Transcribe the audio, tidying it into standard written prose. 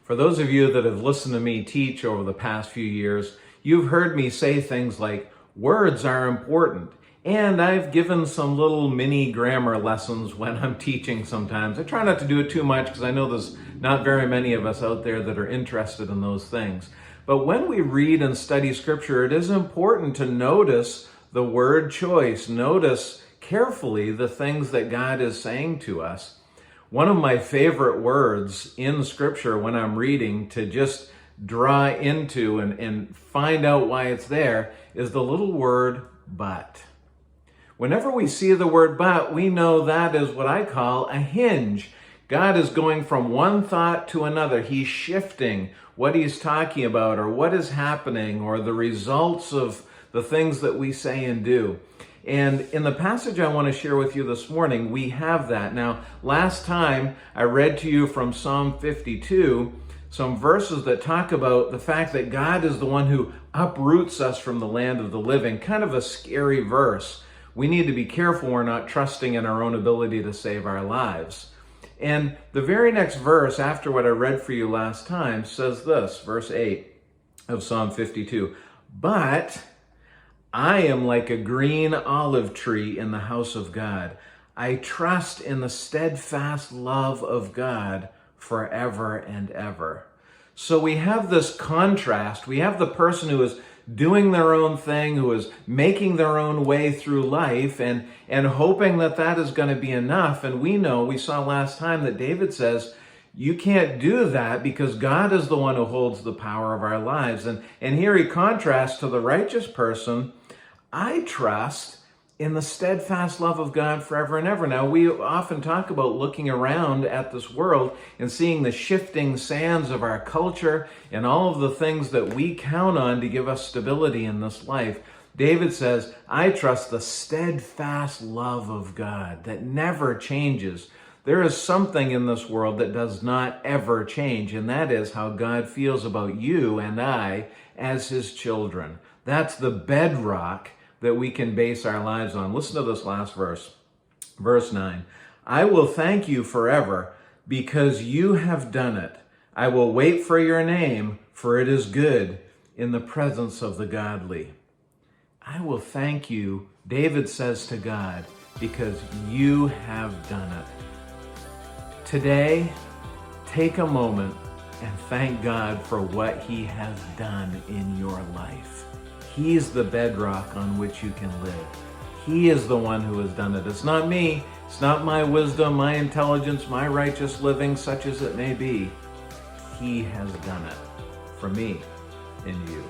For those of you that have listened to me teach over the past few years, you've heard me say things like, words are important. And I've given some little mini grammar lessons when I'm teaching sometimes. I try not to do it too much because I know there's not very many of us out there that are interested in those things. But when we read and study Scripture, it is important to notice the word choice. Notice carefully the things that God is saying to us. One of my favorite words in Scripture when I'm reading to just draw into and find out why it's there is the little word but. Whenever we see the word but, we know that is what I call a hinge. God is going from one thought to another. He's shifting what he's talking about or what is happening or the results of the things that we say and do. And in the passage I want to share with you this morning, we have that. Now, last time I read to you from Psalm 52, some verses that talk about the fact that God is the one who uproots us from the land of the living. Kind of a scary verse. We need to be careful we're not trusting in our own ability to save our lives. And the very next verse after what I read for you last time says this, verse 8 of Psalm 52. But I am like a green olive tree in the house of God. I trust in the steadfast love of God forever and ever. So we have this contrast. We have the person who is doing their own thing, who is making their own way through life and hoping that that is going to be enough. And we saw last time that David says, you can't do that because God is the one who holds the power of our lives. And here he contrasts to the righteous person, I trust in the steadfast love of God forever and ever. Now, we often talk about looking around at this world and seeing the shifting sands of our culture and all of the things that we count on to give us stability in this life. David says, I trust the steadfast love of God that never changes. There is something in this world that does not ever change, and that is how God feels about you and I as his children. That's the bedrock that we can base our lives on. Listen to this last verse, verse 9. I will thank you forever because you have done it. I will wait for your name, for it is good in the presence of the godly. I will thank you, David says to God, because you have done it. Today, take a moment and thank God for what he has done in your life. He's the bedrock on which you can live. He is the one who has done it. It's not me. It's not my wisdom, my intelligence, my righteous living, such as it may be. He has done it for me and you.